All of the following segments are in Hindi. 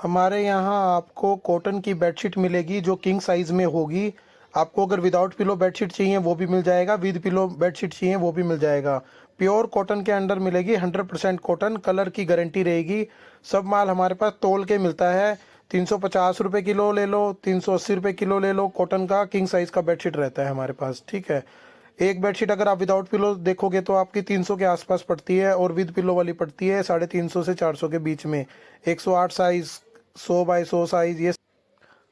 हमारे यहाँ आपको कॉटन की बेडशीट मिलेगी जो किंग साइज़ में होगी। आपको अगर विदाउट पिलो बेडशीट चाहिए वो भी मिल जाएगा, विद पिलो बेडशीट चाहिए वो भी मिल जाएगा। प्योर कॉटन के अंडर मिलेगी, 100% कॉटन, कलर की गारंटी रहेगी। सब माल हमारे पास तोल के मिलता है। 350 रुपये किलो ले लो, 380 रुपये किलो ले लो। कॉटन का किंग साइज़ का बेडशीट रहता है हमारे पास, ठीक है। एक बेडशीट अगर आप विदाउट पिलो देखोगे तो आपकी 300 के आसपास पड़ती है, और विद पिलो वाली पड़ती है 350 से 400 के बीच में। 108 साइज़, 100 बाई 100 साइज। ये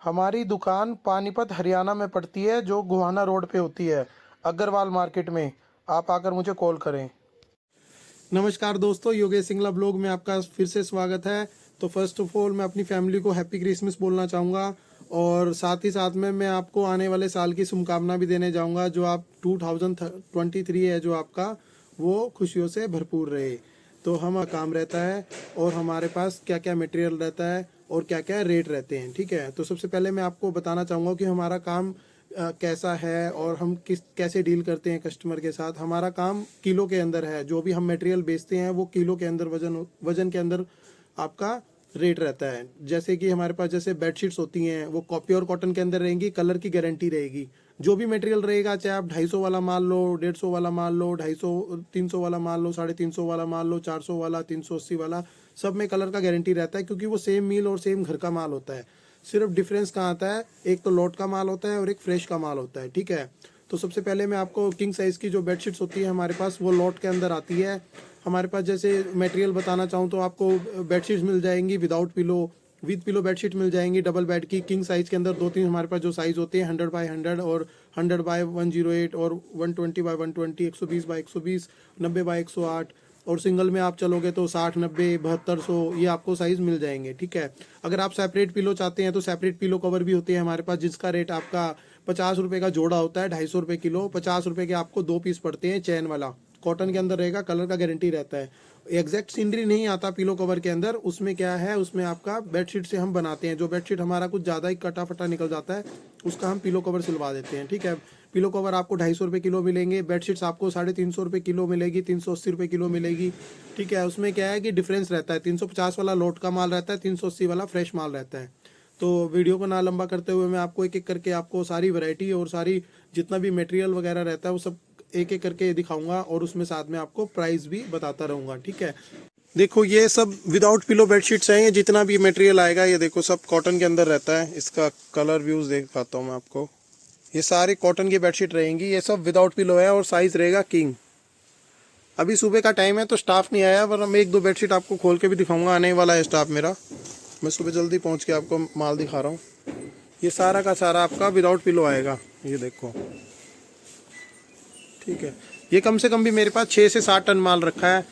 हमारी दुकान पानीपत हरियाणा में पड़ती है, जो गोहाना रोड पे होती है, अग्रवाल मार्केट में। आप आकर मुझे कॉल करें। नमस्कार दोस्तों, योगेश सिंगला ब्लॉग में आपका फिर से स्वागत है। तो फर्स्ट ऑफ ऑल मैं अपनी फैमिली को हैप्पी क्रिसमस बोलना चाहूँगा, और साथ ही साथ में मैं आपको आने वाले साल की शुभकामना भी देने जाऊँगा। जो आप 2023 है जो आपका, वो खुशियों से भरपूर रहे। तो हम काम रहता है, और हमारे पास क्या क्या मटेरियल रहता है और क्या क्या रेट रहते हैं, ठीक है। तो सबसे पहले मैं आपको बताना चाहूँगा कि हमारा काम कैसा है और हम कैसे डील करते हैं कस्टमर के साथ। हमारा काम किलो के अंदर है। जो भी हम मटेरियल बेचते हैं वो किलो के अंदर, वजन के अंदर आपका रेट रहता है। जैसे कि हमारे पास जैसे बेडशीट्स होती हैं वो प्योर कॉटन के अंदर रहेंगी, कलर की गारंटी रहेगी। जो भी मटेरियल रहेगा, चाहे आप 250 वाला माल लो, 150 वाला माल लो, 250 300 वाला माल लो, 350 वाला माल लो, 400 वाला, 380 वाला, सब में कलर का गारंटी रहता है, क्योंकि वो सेम मील और सेम घर का माल होता है। सिर्फ डिफरेंस कहाँ आता है, एक तो लॉट का माल होता है और एक फ्रेश का माल होता है, ठीक है। तो सबसे पहले मैं आपको किंग साइज़ की जो बेडशीट्स होती है हमारे पास, वो लॉट के अंदर आती है। हमारे पास जैसे मटेरियल बताना चाहूँ तो आपको बेडशीट्स मिल जाएंगी without pillow, with pillow bedsheet मिल जाएंगी डबल बेड की, किंग साइज़ के अंदर। दो तीन हमारे पास जो साइज़ होते हैं, 100 बाई 100 और 100 बाई 108 और 120 बाई 120, 120 बाई 120, 90 बाई 108। और सिंगल में आप चलोगे तो 60, 90, 72, 100, ये आपको साइज़ मिल जाएंगे, ठीक है। अगर आप सेपरेट पिलो चाहते हैं तो सेपरेट पिलो कवर भी होते हैं हमारे पास, जिसका रेट आपका 50 रुपये का जोड़ा होता है, 250 रुपये किलो। 50 रुपये के आपको 2 पीस पड़ते हैं, चैन वाला, कॉटन के अंदर रहेगा, कलर का गारंटी रहता है। एग्जैक्ट सीनरी नहीं आता पिलो कवर के अंदर। उसमें क्या है, उसमें आपका बेडशीट से हम बनाते हैं। जो बेडशीट हमारा कुछ ज़्यादा ही कटा फटा निकल जाता है, उसका हम पिलो कवर सिलवा देते हैं, ठीक है। पिलो कवर आपको 250 रुपये किलो मिलेंगे। बेडशीट्स आपको 350 रुपये किलो मिलेगी, 380 रुपये किलो मिलेगी, ठीक है। उसमें क्या है कि डिफरेंस रहता है, 350 वाला लोट का माल रहता है, 380 वाला फ्रेश माल रहता है। तो वीडियो को ना लंबा करते हुए मैं आपको एक एक करके आपको सारी वैरायटी और सारी जितना भी मटेरियल वगैरह रहता है वो सब एक एक करके दिखाऊंगा, और उसमें साथ में आपको प्राइस भी बताता रहूँगा, ठीक है। देखो ये सब विदाउट पिलो बेडशीट्स हैं। ये जितना भी मटेरियल आएगा ये देखो सब कॉटन के अंदर रहता है। इसका कलर व्यूज़ देख पाता हूँ मैं आपको। ये सारी कॉटन की बेडशीट रहेंगी, ये सब विदाउट पिलो है, और साइज़ रहेगा किंग। अभी सुबह का टाइम है तो स्टाफ नहीं आया, वरना मैं एक दो बेडशीट आपको खोल के भी दिखाऊंगा। आने वाला है स्टाफ मेरा, मैं सुबह जल्दी पहुंच के आपको माल दिखा रहा हूँ। ये सारा का सारा आपका विदाउट पिलो आएगा, ये देखो, ठीक है। ये कम से कम भी मेरे पास 6 से 7 टन माल रखा है,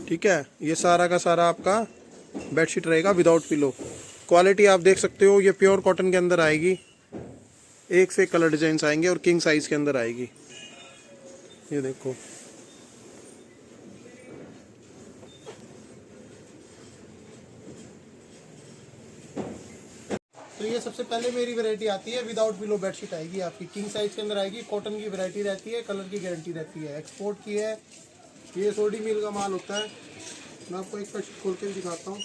ठीक है। ये सारा का सारा आपका बेडशीट रहेगा विदाउट पिलो। क्वालिटी आप देख सकते हो, ये प्योर कॉटन के अंदर आएगी। एक से एक कलर डिजाइन आएंगे, और किंग साइज़ के अंदर आएगी, ये देखो। तो ये सबसे पहले मेरी वैरायटी आती है विदाउट पिलो बेडशीट आएगी आपकी, किंग साइज के अंदर आएगी। कॉटन की वैरायटी रहती है, कलर की गारंटी रहती है, एक्सपोर्ट की है। ये सोडी मिल का माल होता है। मैं आपको एक बेडशीट खोल के दिखाता हूँ।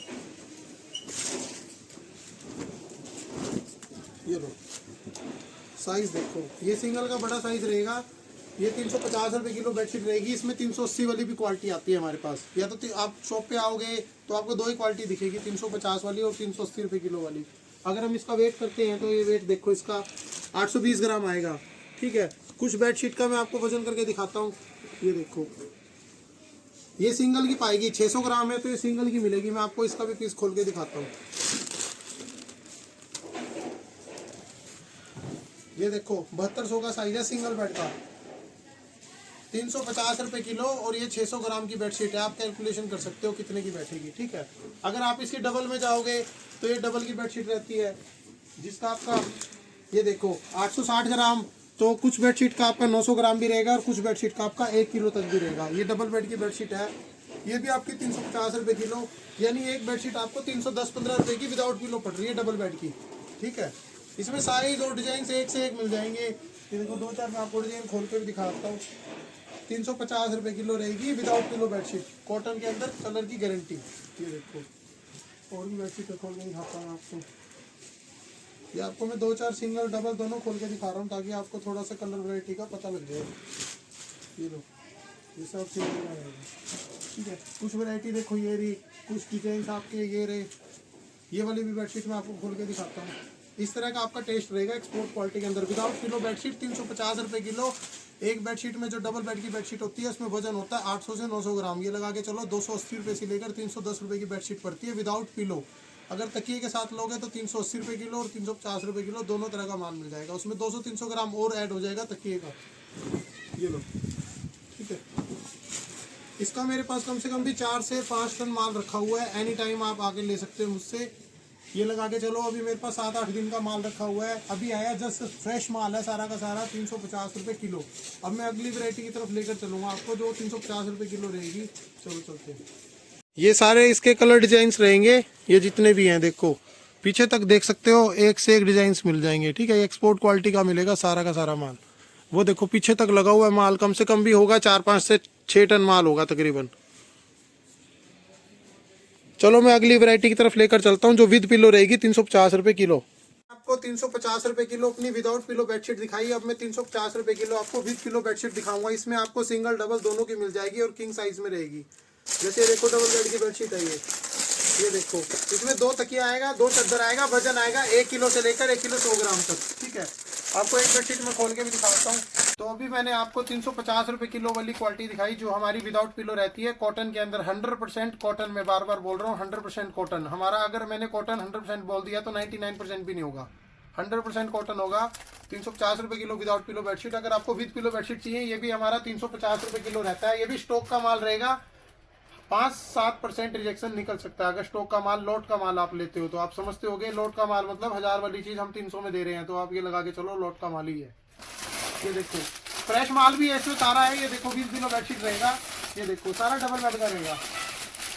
ये लो, साइज देखो, ये सिंगल का बड़ा साइज रहेगा। ये 350 रुपये किलो बेडशीट रहेगी। इसमें 380 वाली भी क्वालिटी आती है हमारे पास। या तो आप शॉप पे आओगे तो आपको दो ही क्वालिटी दिखेगी, 350 वाली और 380 रुपये किलो वाली। अगर हम इसका वेट करते हैं तो ये वेट देखो, इसका 820 ग्राम आएगा, ठीक है। कुछ बेडशीट का मैं आपको वजन करके दिखाता हूँ। ये देखो, ये सिंगल की पाएगी, 600 ग्राम है तो ये सिंगल की मिलेगी। मैं आपको इसका भी पीस खोल के दिखाता हूँ। ये देखो 7200 का साइज है सिंगल बेड का, 350 रुपये किलो, और ये 600 ग्राम की बेडशीट है। आप कैलकुलेशन कर सकते हो कितने की बैठेगी, ठीक है। अगर आप इसकी डबल में जाओगे तो ये डबल की बेडशीट रहती है, जिसका आपका ये देखो 860 ग्राम। तो कुछ बेडशीट का आपका 900 ग्राम भी रहेगा, और कुछ बेडशीट का आपका 1 किलो तक भी रहेगा। ये डबल बेड की बेडशीट है, ये भी आपकी 350 रुपये किलो, यानी एक बेडशीट आपको 310-15 रुपये की विदाउट किलो पड़ रही है डबल बेड की, ठीक है। इसमें साइज और डिजाइन एक से एक मिल जाएंगे। ये देखो, दो चार मैं आपको डिजाइन खोल के भी दिखाता हूँ। 350 रुपये किलो रहेगी विदाउट पिलो बेडशीट, कॉटन के अंदर, कलर की गारंटी। ये देखो, और भी बेडशीट खोल के दिखाता हूँ आपको। ये आपको मैं 2-4 सिंगल डबल दोनों खोल के दिखा रहा हूँ ताकि आपको थोड़ा सा कलर वैरायटी का पता लग जाए। ये लो, ये सब सिंगल में रहेगा, ठीक है। कुछ वैरायटी देखो ये रही, कुछ डिजाइन आपके ये रहे। ये वाली भी बेडशीट मैं आपको खोल के दिखाता हूँ। इस तरह का आपका टेस्ट रहेगा एक्सपोर्ट क्वालिटी के अंदर। विदाउट पिलो बेडशीट 350 रुपये किलो। एक बेडशीट में जो डबल बेड की बेडशीट होती है उसमें वजन होता है 800 से 900 ग्राम। ये लगा के चलो 280 रुपये से लेकर 310 रुपये की बेडशीट पड़ती है विदाउट पिलो। अगर तकिए के साथ लोगे तो 380 रुपये किलो और 350 रुपये किलो दोनों तरह का माल मिल जाएगा। उसमें 200-300 ग्राम और ऐड हो जाएगा तकिए का। ये लो, ठीक है। इसका मेरे पास कम से कम भी 4 से 5 टन माल रखा हुआ है। एनी टाइम आप आके ले सकते हो मुझसे। ये लगा के चलो अभी मेरे पास 7-8 दिन का माल रखा हुआ है। अभी आया जस्ट फ्रेश माल है सारा का सारा 350 रुपये किलो। अब मैं अगली वैरायटी की तरफ लेकर चलूँगा आपको जो 350 रुपये किलो रहेगी। चलो चलते हैं। ये सारे इसके कलर डिजाइंस रहेंगे, ये जितने भी हैं देखो पीछे तक देख सकते हो, एक से एक डिजाइंस मिल जाएंगे, ठीक है। ये एक्सपोर्ट क्वालिटी का मिलेगा सारा का सारा माल। वो देखो पीछे तक लगा हुआ है माल, कम से कम भी होगा 4-5 से 6 टन माल होगा तकरीबन। चलो मैं अगली वैरायटी की तरफ लेकर चलता हूँ जो विद पिलो रहेगी 350 रुपये किलो। आपको 350 रुपये किलो अपनी विदाउट पिलो बेडशीट दिखाई। अब मैं 350 रुपये किलो आपको विद पिलो बेडशीट दिखाऊंगा। इसमें आपको सिंगल डबल दोनों की मिल जाएगी और किंग साइज में रहेगी। जैसे देखो डबल बेड की बेडशीट है ये देखो, इसमें 2 तकिया आएगा, 2 चद्दर आएगा, वजन आएगा 1 किलो से लेकर 1 किलो 100 ग्राम तक, ठीक है। आपको एक बेडशीट में खोल के भी दिखाता हूँ। तो अभी मैंने आपको 350 रुपये किलो वाली क्वालिटी दिखाई जो हमारी विदाउट पिलो रहती है कॉटन के अंदर। 100% कॉटन, मैं बार बार बोल रहा हूँ 100% कॉटन। हमारा अगर मैंने कॉटन 100% बोल दिया तो 99% भी नहीं होगा, 100% कॉटन होगा। 350 रुपये किलो विदाउट पिलो बेडशीट। अगर आपको विद पिलो बेडशीट चाहिए ये भी हमारा 350 रुपये किलो रहता है। ये भी स्टॉक का माल रहेगा, 5-7% रिजेक्शन निकल सकता है अगर स्टॉक का माल लोट का माल आप लेते हो तो। आप समझते होगे लोट का माल मतलब 1000 वाली चीज हम 300 में दे रहे हैं, तो आप ये लगा के चलो लोट का माल ही है। ये देखो फ्रेश माल भी ऐसे सारा है। ये देखो 20 किलो बेडशीट रहेगा। ये देखो सारा डबल बेड का रहेगा,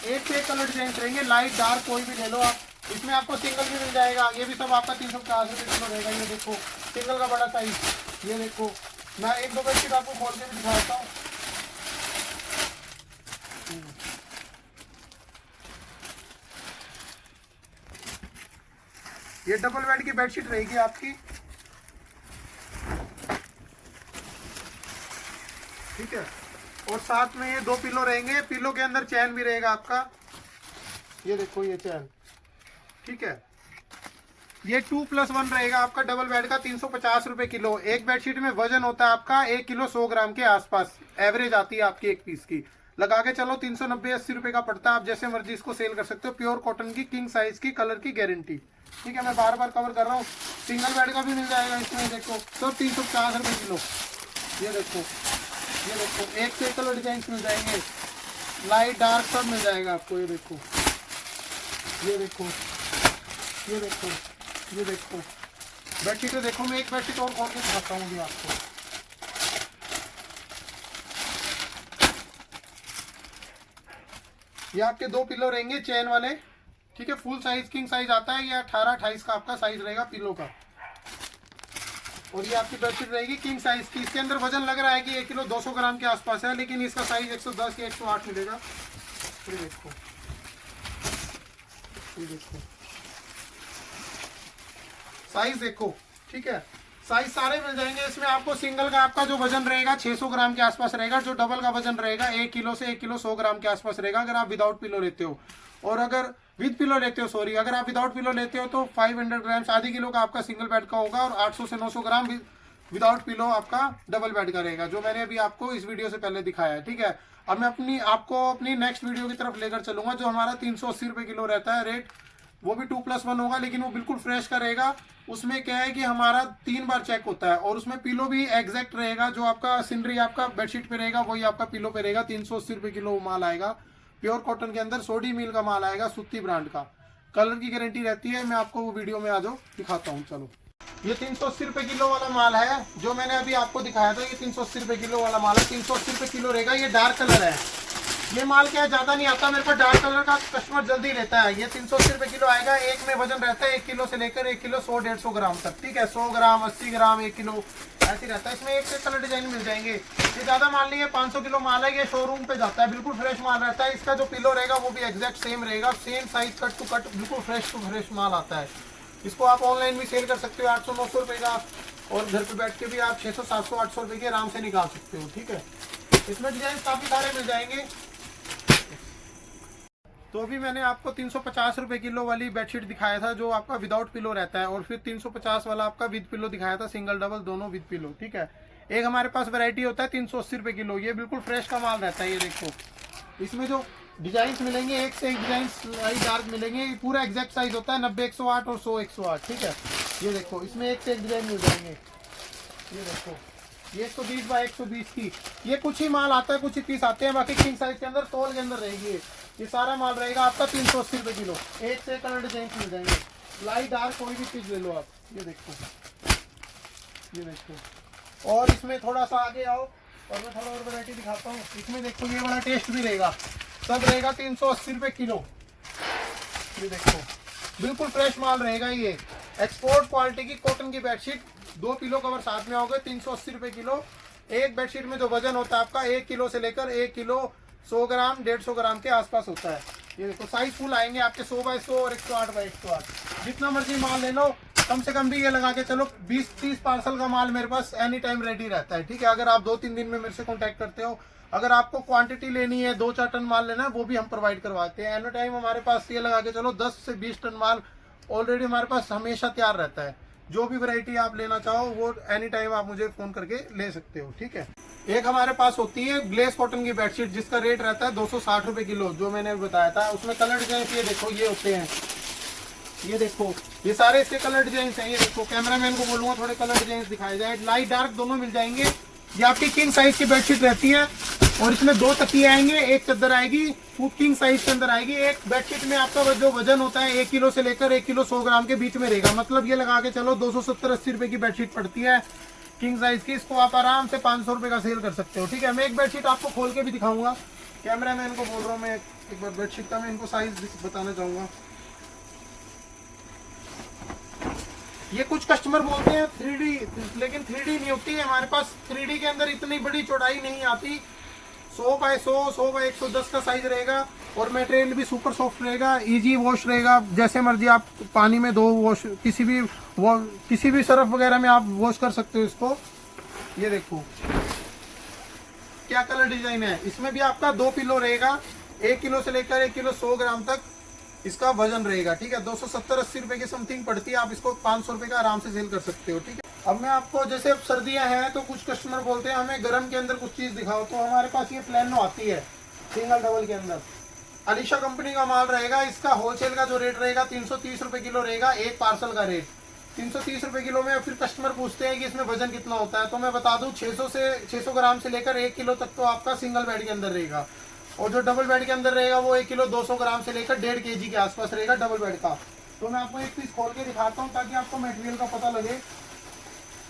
एक से एक कलर डिजाइन रहेंगे, लाइट डार्क कोई भी ले लो आप। इसमें आपको सिंगल भी मिल जाएगा। ये भी सब आपका 350 रुपये किलो रहेगा। ये देखो सिंगल का बड़ा साइज। ये देखो मैं 1-2 बेडशीट आपको खोल के भी दिखाता हूँ। ये डबल बेड की बेडशीट रहेगी आपकी, ठीक है। और साथ में ये 2 पिलो रहेंगे, पिलो के अंदर चैन भी रहेगा आपका। ये देखो ये चैन, ठीक है। ये 2+1 रहेगा आपका डबल बेड का 350 रुपये किलो। एक बेडशीट में वजन होता है आपका 1 किलो 100 ग्राम के आसपास एवरेज आती है आपकी एक पीस की। लगा के चलो 390-80 रुपये का पड़ता है। आप जैसे मर्जी इसको सेल कर सकते हो। प्योर कॉटन की किंग साइज की कलर की गारंटी, ठीक है। मैं बार बार कवर कर रहा हूँ। सिंगल बेड का भी मिल जाएगा इसमें देखो, तो 350 रुपये किलो। ये देखो एक से एक कलर डिजाइन मिल जाएंगे, लाइट डार्क सब मिल जाएगा आपको। ये देखो बेडशीट देखो। मैं एक बेडशीट और खोल के दिखाता हूँ आपको। ये आपके 2 पिलो रहेंगे चैन वाले, ठीक है। फुल साइज किंग साइज आता है। ये 18-28 का आपका साइज रहेगा पिलो का। और ये आपकी बेडशीट रहेगी किंग साइज की। इसके अंदर वजन लग रहा है कि 1 किलो 200 ग्राम के आसपास है, लेकिन इसका साइज 110 या 108 मिलेगा। ये देखो साइज देखो, ठीक है। साइज सारे मिल जाएंगे इसमें आपको। सिंगल का आपका जो वजन रहेगा 600 ग्राम के आसपास रहेगा। जो डबल का वजन रहेगा 1 किलो से 1 किलो 100 ग्राम के आसपास रहेगा अगर आप विदाउट पिलो लेते हो। और अगर विद पिलो लेते हो, सॉरी, अगर आप विदाउट पिलो लेते हो तो 500 ग्राम, आधी किलो का आपका सिंगल बेड का होगा। और 800 से 900 ग्राम विदाउट पिलो आपका डबल बेड का रहेगा, जो मैंने अभी आपको इस वीडियो से पहले दिखाया है, ठीक है। अब मैं आपको अपनी नेक्स्ट वीडियो की तरफ लेकर चलूंगा जो हमारा 380 रुपये किलो रहता है रेट। वो भी 2+1 होगा, लेकिन वो बिल्कुल फ्रेश का रहेगा। उसमें क्या है कि हमारा 3 बार चेक होता है। और उसमें पिलो भी एग्जैक्ट रहेगा, जो आपका सिनरी आपका बेडशीट पे रहेगा वही आपका पिलो पे रहेगा। 380 रुपये किलो माल आएगा। प्योर कॉटन के अंदर सोडी मिल का माल आएगा, सुत्ती ब्रांड का। कलर की गारंटी रहती है। मैं आपको वो वीडियो में आ जाओ दिखाता हूँ। चलो ये 380 रुपये किलो वाला माल है जो मैंने अभी आपको दिखाया था। ये 380 रुपये किलो वाला माल है, 380 रुपये किलो रहेगा। ये डार्क कलर है, ये माल क्या है, ज्यादा नहीं आता मेरे पास, डार्क कलर का कस्टमर जल्दी लेता है। ये 380 रुपए किलो आएगा। एक में वजन रहता है 1 किलो से लेकर 1 किलो 100-150 ग्राम तक, ठीक है। 100 ग्राम, 80 ग्राम, 1 किलो ऐसे रहता है। इसमें एक से कलर डिजाइन मिल जाएंगे। ये ज्यादा माल नहीं है, 500 किलो माल है। ये शोरूम पे जाता है, बिल्कुल फ्रेश माल रहता है। इसका जो पिलो रहेगा वो भी एग्जैक्ट सेम रहेगा, same size, cut to cut, बिल्कुल फ्रेश टू फ्रेश माल आता है। इसको आप ऑनलाइन भी सेल कर सकते हो 800-900 रुपए का, और घर पे बैठ के भी आप 600, 700, 800 रुपए के आराम से निकाल सकते हो, ठीक है। इसमें डिजाइन काफी सारे मिल जाएंगे। तो अभी मैंने आपको 350 रुपए किलो वाली बेडशीट दिखाया था जो आपका विदाउट पिलो रहता है, और फिर 350 वाला आपका विद पिलो दिखाया था, सिंगल डबल दोनों विद पिलो, ठीक है। एक हमारे पास वैरायटी होता है 380 रुपए किलो, ये बिल्कुल फ्रेश का माल रहता है। ये देखो, इसमें जो डिजाइन मिलेंगे एक से एक डिजाइन डार्क मिलेंगे। पूरा एग्जैक्ट साइज होता है 90-108 और 100-108, ठीक है। ये देखो, इसमें एक से एक डिजाइन मिल जाएंगे। ये देखो, ये 120 बाय 120 की, ये कुछ ही माल आता है, कुछ ही पीस आते हैं, बाकी किंग साइज के अंदर, तोल के अंदर रहेगी। ये सारा माल रहेगा आपका 380 रुपए किलो। एक से कलर डिजाइन मिल जाएंगे, लाइट डार्क कोई भी चीज ले लो आप। ये देखो, ये देखो, और इसमें थोड़ा सा आगे आओ और मैं थोड़ा और वैरायटी दिखाता हूँ। इसमें देखो, ये वाला टेस्ट भी रहेगा, सब रहेगा 380 रुपए किलो। ये देखो, बिल्कुल फ्रेश माल रहेगा। ये एक्सपोर्ट क्वालिटी की कॉटन की बेडशीट, 2 पिलो कवर साथ में आओगे, 380 रुपए किलो। एक बेडशीट में जो वजन होता है आपका 1 किलो से लेकर 1 किलो 100 ग्राम 150 ग्राम के आसपास होता है। ये देखो, साइज फुल आएंगे आपके 100 बाय 100 और 108 बाय 108। जितना मर्जी माल ले लो, कम से कम भी ये लगा के चलो 20-30 पार्सल का माल मेरे पास एनी टाइम रेडी रहता है, ठीक है। अगर आप 2-3 दिन में मेरे से कॉन्टैक्ट करते हो, अगर आपको क्वांटिटी लेनी है, 2-4 टन माल लेना है, वो भी हम प्रोवाइड करवाते हैं। एनी टाइम हमारे पास ये लगा के चलो 10 से 20 टन माल ऑलरेडी हमारे पास हमेशा तैयार रहता है। जो भी वैरायटी आप लेना चाहो वो एनी टाइम आप मुझे फोन करके ले सकते हो, ठीक है। एक हमारे पास होती है ग्लेस कॉटन की बेडशीट, जिसका रेट रहता है 260 रुपए किलो, जो मैंने बताया था। उसमें कलर डिजाइन ये देखो, ये होते हैं, ये देखो, ये सारे इसके कलर डिजाइन हैं। ये देखो, कैमरामैन को बोलूंगा थोड़े कलर डिजाइन दिखाए जाए, लाइट डार्क दोनों मिल जाएंगे। ये आपकी किंग साइज की बेडशीट रहती है, और इसमें 2 तकिए आएंगे, एक चादर आएगी, किंग साइज के अंदर आएगी। एक बेडशीट में आपका जो वजन होता है 1 किलो से लेकर 1 किलो 100 ग्राम के बीच में रहेगा। मतलब ये लगा के चलो 270-80 रुपए की बेडशीट पड़ती है किंग साइज की। इसको आप आराम से 500 रुपए का सेल कर सकते हो, ठीक है। मैं एक बेडशीट आपको खोल के भी दिखाऊंगा, कैमरामैन को बोल रहा हूँ मैं एक बार बेडशीट का मैं इनको साइज बताना चाहूंगा। ये कुछ कस्टमर बोलते हैं 3D, लेकिन 3D नहीं होती है हमारे पास। 3D के अंदर इतनी बड़ी चौड़ाई नहीं आती। 100 बाय 100, 100 बाय 110 का साइज रहेगा, और मटेरियल भी सुपर सॉफ्ट रहेगा, इजी वॉश रहेगा। जैसे मर्जी आप पानी में धो, वॉश किसी भी सर्फ वगैरह में आप वॉश कर सकते हो इसको। ये देखो क्या कलर डिजाइन है। इसमें भी आपका 2 पिलो रहेगा, 1 किलो से लेकर 1 किलो 100 ग्राम तक इसका वजन रहेगा, ठीक है। 270-80 रुपए की समथिंग पड़ती है। आप इसको 500 रुपए का आराम से सेल कर सकते हो, ठीक है। अब मैं आपको, जैसे अब सर्दियां हैं तो कुछ कस्टमर बोलते हैं हमें गर्म के अंदर कुछ चीज दिखाओ, तो हमारे पास ये प्लानो आती है सिंगल डबल के अंदर, अलीशा कंपनी का माल रहेगा। इसका होलसेल का जो रेट रहेगा 330 रुपए किलो रहेगा, एक पार्सल का रेट 330 रुपए किलो में। फिर कस्टमर पूछते हैं कि इसमें वजन कितना होता है, तो मैं बता दूं 600 ग्राम से लेकर 1 किलो तक तो आपका सिंगल बेड के अंदर रहेगा, और जो डबल बेड के अंदर रहेगा वो 1 किलो 200 ग्राम से लेकर 1.5 kg के आसपास रहेगा डबल बेड का। तो मैं आपको एक पीस खोल के दिखाता हूँ ताकि आपको मटेरियल का पता लगे।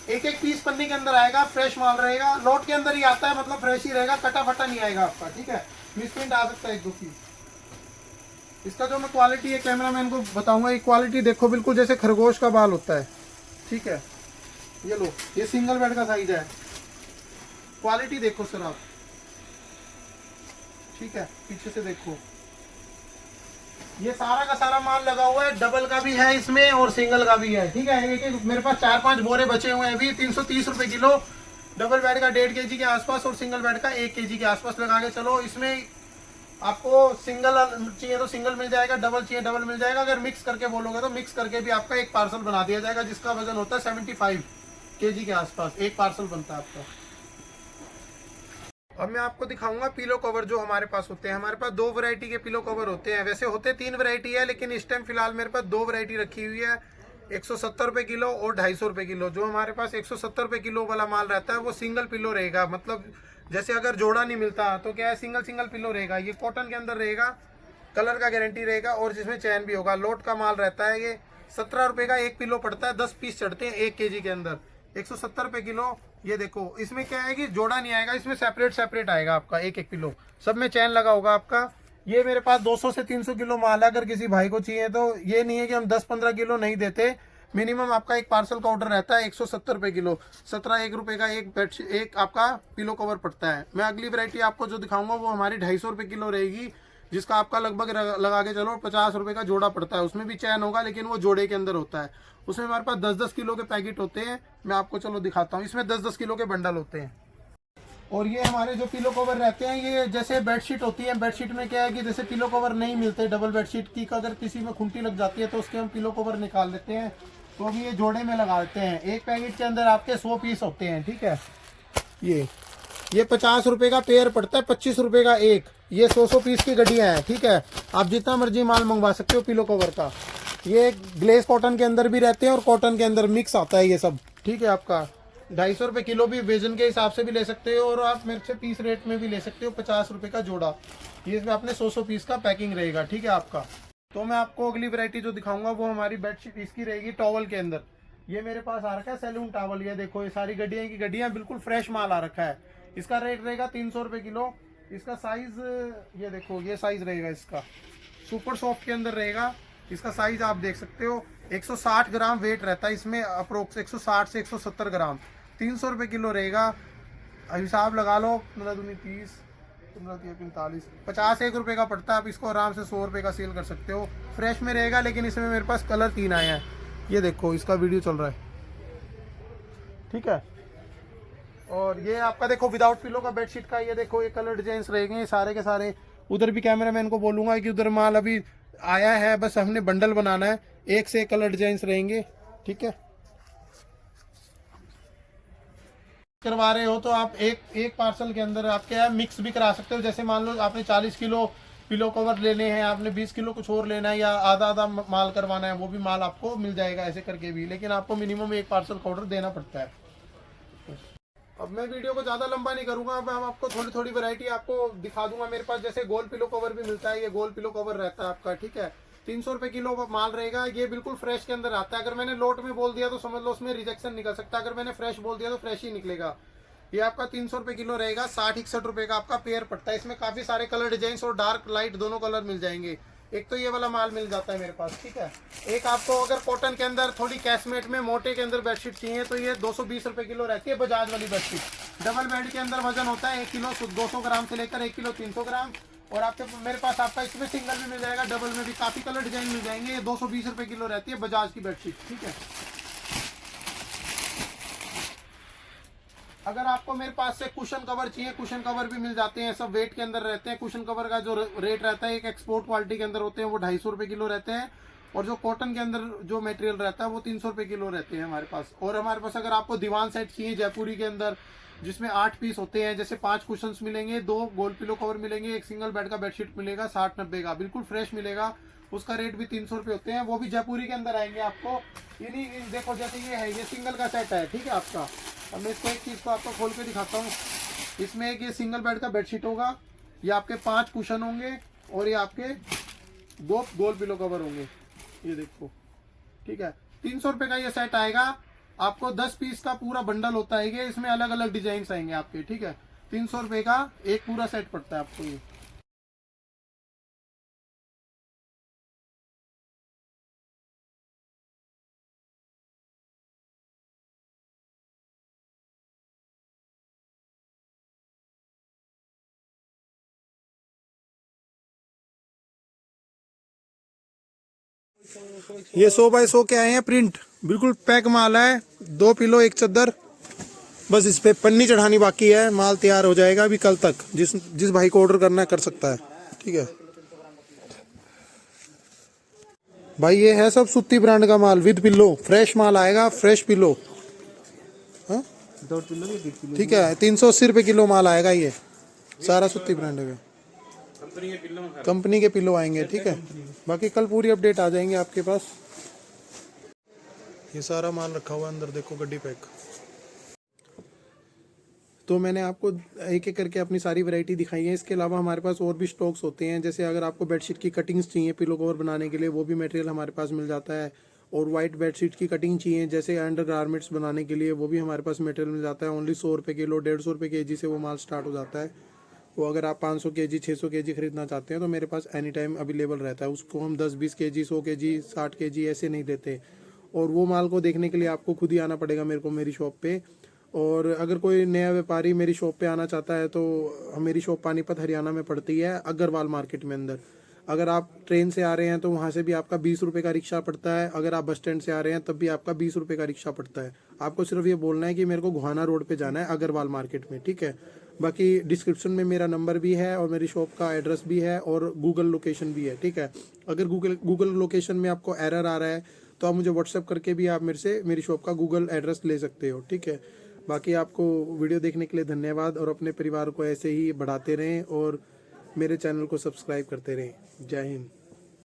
एक एक पीस पन्नी के अंदर आएगा, फ्रेश माल रहेगा, लोट के अंदर ही आता है, मतलब फ्रेश ही रहेगा, कटा फटा नहीं आएगा आपका, ठीक है। मिसप्रिंट आ सकता है 1-2 पीस। इसका जो मैं क्वालिटी है कैमरामैन को बताऊंगा, ये क्वालिटी देखो, बिल्कुल जैसे खरगोश का बाल होता है, ठीक है। ये लो, ये सिंगल बेड का साइज है, क्वालिटी देखो सर आप, ठीक है। पीछे से देखो, ये सारा का सारा माल लगा हुआ है, डबल का भी है इसमें और सिंगल का भी है, ठीक है। एक मेरे पास 4-5 बोरे बचे हुए हैं अभी। 330 रुपए किलो, डबल बेड का 1.5 kg के आसपास और सिंगल बेड का 1 kg के आसपास लगा के चलो। इसमें आपको सिंगल चाहिए तो सिंगल मिल जाएगा, डबल चाहिए डबल मिल जाएगा। अगर मिक्स करके बोलोगे तो मिक्स करके भी आपका एक पार्सल बना दिया जाएगा, जिसका वजन होता है 75 kg के आसपास, एक पार्सल बनता है आपका। अब मैं आपको दिखाऊंगा पिलो कवर जो हमारे पास होते हैं। हमारे पास 2 वैरायटी के पिलो कवर होते हैं, वैसे होते 3 वैरायटी है, लेकिन इस टाइम फिलहाल मेरे पास 2 वैरायटी रखी हुई है, 170 रुपए किलो और 250 रुपए किलो। जो हमारे पास 170 रुपए किलो वाला माल रहता है वो सिंगल पिलो रहेगा, मतलब जैसे अगर जोड़ा नहीं मिलता तो क्या है, सिंगल सिंगल पिलो रहेगा। ये कॉटन के अंदर रहेगा, कलर का गारंटी रहेगा, और जिसमें चैन भी होगा। लोट का माल रहता है। ये 17 रुपए का 1 पिलो पड़ता है, 10 पीस चढ़ते हैं 1 kg के अंदर। 170 रुपये किलो। ये देखो इसमें क्या है कि जोड़ा नहीं आएगा, इसमें सेपरेट सेपरेट आएगा आपका एक एक किलो, सब में चैन लगा होगा आपका। ये मेरे पास 200 से 300 किलो माल है, अगर किसी भाई को चाहिए तो ये नहीं है कि हम 10-15 किलो नहीं देते। मिनिमम आपका एक पार्सल का ऑर्डर रहता है 170 रुपये किलो, 17-1 रुपये का एक बेडशीट, एक आपका पिलो कवर पड़ता है। मैं अगली वैरायटी आपको जो दिखाऊंगा वो हमारी 250 रुपये किलो रहेगी, जिसका आपका लगभग लगा के चलो 50 रुपये का जोड़ा पड़ता है। उसमें भी चैन होगा लेकिन वो जोड़े के अंदर होता है। उसमें हमारे पास 10-10 किलो के पैकेट होते हैं। मैं आपको चलो दिखाता हूँ, इसमें 10-10 किलो के बंडल होते हैं। और ये हमारे जो पिलो कवर रहते हैं, ये जैसे बेडशीट होती है, बेडशीट में क्या है कि जैसे पिलो कवर नहीं मिलते डबल बेडशीट की, अगर किसी में खुंटी लग जाती है तो उसके हम पिलो कवर निकाल लेते हैं, तो अभी ये जोड़े में लगा देते हैं। एक पैकेट के अंदर आपके 100 पीस होते हैं, ठीक है। ये 50 रुपये का पेयर पड़ता है, 25 रुपये का एक। ये 100 पीस की गड्डियाँ हैं, ठीक है। आप जितना मर्जी माल मंगवा सकते हो पिलो कवर का। ये ग्लेस कॉटन के अंदर भी रहते हैं और कॉटन के अंदर मिक्स आता है ये सब, ठीक है। आपका 250 रुपये किलो भी वजन के हिसाब से भी ले सकते हो, और आप मेरे से पीस रेट में भी ले सकते हो, 50 रुपये का जोड़ा। ये इसमें अपने 100 पीस का पैकिंग रहेगा, ठीक है आपका। तो मैं आपको अगली वैरायटी जो दिखाऊंगा वो हमारी बेडशीट इसकी रहेगी टॉवल के अंदर। ये मेरे पास आ रखा है सैलून टॉवल। ये देखो ये सारी गड्डियाँ की गड्डियाँ, बिल्कुल फ्रेश माल आ रखा है। इसका रेट रहेगा 300 रुपये किलो। इसका साइज ये देखो, ये साइज रहेगा इसका, सुपर सॉफ्ट के अंदर रहेगा। इसका साइज आप देख सकते हो, 160 ग्राम वेट रहता है इसमें, अप्रोक्स 160 से 170 ग्राम। 300 रुपये किलो रहेगा। हिसाब लगा लो, 15×2 = 30, 15×3 = 45, 50-1 रुपये का पड़ता है। आप इसको आराम से 100 रुपये का सेल कर सकते हो। फ्रेश में रहेगा, लेकिन इसमें मेरे पास कलर 3 आए हैं। ये देखो इसका वीडियो चल रहा है, ठीक है। और ये आपका देखो विदाउट पिलो का बेडशीट का, ये देखो ये कलर डिजाइन रहेंगे सारे के सारे। उधर भी कैमरामैन को बोलूंगा कि उधर माल अभी आया है, बस हमने बंडल बनाना है। एक से एक कलर डिजाइन रहेंगे, ठीक है। करवा रहे हो तो आप एक पार्सल के अंदर आप क्या मिक्स भी करा सकते हो। जैसे मान लो आपने 40 किलो पिलो कवर लेने हैं, आपने 20 किलो कुछ और लेना है, या आधा आधा माल करवाना है, वो भी माल आपको मिल जाएगा ऐसे करके भी। लेकिन आपको मिनिमम एक पार्सल का ऑर्डर देना पड़ता है। अब मैं वीडियो को ज़्यादा लंबा नहीं करूंगा, अब आपको थोड़ी थोड़ी वैरायटी आपको दिखा दूंगा। मेरे पास जैसे गोल पिलो कवर भी मिलता है, ये गोल पिलो कवर रहता है आपका, ठीक है। 300 रुपये किलो माल रहेगा। ये बिल्कुल फ्रेश के अंदर आता है। अगर मैंने लोट में बोल दिया तो समझ लो उसमें रिजेक्शन निकल सकता है, अगर मैंने फ्रेश बोल दिया तो फ्रेश ही निकलेगा। ये आपका 300 रुपये किलो रहेगा। 60-61 रुपये का आपका पेयर पड़ता है। इसमें काफ़ी सारे कलर डिजाइन और डार्क लाइट दोनों कलर मिल जाएंगे। एक तो ये वाला माल मिल जाता है मेरे पास, ठीक है। एक आपको अगर कॉटन के अंदर थोड़ी कैशमेट में मोटे के अंदर बेडशीट चाहिए तो ये 220 रुपये किलो रहती है, बजाज वाली बेडशीट। डबल बेड के अंदर वजन होता है 1 किलो 200 ग्राम से लेकर 1 किलो 300 ग्राम। और आपके मेरे पास आपका इसमें सिंगल भी मिल जाएगा, डबल में भी काफ़ी कलर डिजाइन मिल जाएंगे। ये 220 रुपये किलो रहती है बजाज की बेडशीट, ठीक है। अगर आपको मेरे पास से कुशन कवर चाहिए, कुशन कवर भी मिल जाते हैं, सब वेट के अंदर रहते हैं। कुशन कवर का जो रेट रहता है, एक एक्सपोर्ट क्वालिटी के अंदर होते हैं, वो 250 रुपये किलो रहते हैं। और जो कॉटन के अंदर जो मटेरियल रहता है वो 300 रुपये किलो रहते हैं हमारे पास। और हमारे पास अगर आपको दीवान सेट चाहिए जयपुरी के अंदर, जिसमें 8 पीस होते हैं, जैसे 5 कुशंस मिलेंगे, 2 गोल पिलो कवर मिलेंगे, एक सिंगल बेड का बेडशीट मिलेगा 60-90 का, बिल्कुल फ्रेश मिलेगा। उसका रेट भी 300 रुपये होते हैं, वो भी जयपुरी के अंदर आएंगे आपको। इन्हीं देखो जैसे ये है, ये सिंगल का सेट है, ठीक है आपका। अब मैं इसको एक चीज़ को आपको खोल के दिखाता हूँ। इसमें एक ये सिंगल बेड का बेडशीट होगा, ये आपके 5 कुशन होंगे, और ये आपके 2 गोल पिलो कवर होंगे, ये देखो, ठीक है। 300 रुपये का ये सेट आएगा आपको। 10 पीस का पूरा बंडल होता है ये, इसमें अलग अलग डिजाइन आएंगे आपके, ठीक है। 300 रुपये का एक पूरा सेट पड़ता है आपको ये। ये 100 बाय 100 के आए हैं प्रिंट, बिल्कुल पैक माल है। 2 पिलो 1 चद्दर, बस इस पे पन्नी चढ़ानी बाकी है, माल तैयार हो जाएगा अभी कल तक। जिस भाई को ऑर्डर करना है कर सकता है, ठीक है भाई। ये है सब सुत्ती ब्रांड का माल विद पिल्लो, फ्रेश माल आएगा, फ्रेश पिल्लो, हाँ ठीक है। 380 रुपये किलो माल आएगा ये, सारा सुत्ती ब्रांड है, कंपनी के पिल्लो आएंगे, ठीक है। बाकी कल पूरी अपडेट आ जाएंगे आपके पास। ये सारा माल रखा हुआ अंदर, देखो गड्डी पैक। तो मैंने आपको एक एक करके अपनी सारी वैरायटी दिखाई है। इसके अलावा हमारे पास और भी स्टॉक्स होते हैं, जैसे अगर आपको बेडशीट की कटिंग्स चाहिए पिलो कवर बनाने के लिए, वो भी मटेरियल हमारे पास मिल जाता है। और वाइट बेडशीट की कटिंग चाहिए जैसे अंडर गारमेंट्स बनाने के लिए, वो भी हमारे पास मटेरियल मिल जाता है। ओनली 100 रुपये किलो, 150 रुपये केजी से वो माल स्टार्ट हो जाता है। वो अगर आप 500 केजी 600 केजी खरीदना चाहते हैं तो मेरे पास एनी टाइम अवेलेबल रहता है। उसको हम 10-20 केजी 100 केजी 60 केजी ऐसे नहीं देते। और वो माल को देखने के लिए आपको खुद ही आना पड़ेगा मेरे को, मेरी शॉप पे। और अगर कोई नया व्यापारी मेरी शॉप पे आना चाहता है तो मेरी शॉप पानीपत हरियाणा में पड़ती है, अग्रवाल मार्केट में अंदर। अगर आप ट्रेन से आ रहे हैं तो वहाँ से भी आपका 20 रुपये का रिक्शा पड़ता है। अगर आप बस स्टैंड से आ रहे हैं तब भी आपका 20 रुपये का रिक्शा पड़ता है। आपको सिर्फ ये बोलना है कि मेरे को गोहाना रोड पे जाना है अग्रवाल मार्केट में, ठीक है। बाकी डिस्क्रिप्शन में मेरा नंबर भी है और मेरी शॉप का एड्रेस भी है और गूगल लोकेशन भी है, ठीक है। अगर गूगल लोकेशन में आपको एरर आ रहा है तो आप मुझे व्हाट्सअप करके भी आप मेरे से मेरी शॉप का गूगल एड्रेस ले सकते हो, ठीक है। बाकी आपको वीडियो देखने के लिए धन्यवाद, और अपने परिवार को ऐसे ही बढ़ाते रहें और मेरे चैनल को सब्सक्राइब करते रहें। जय हिंद।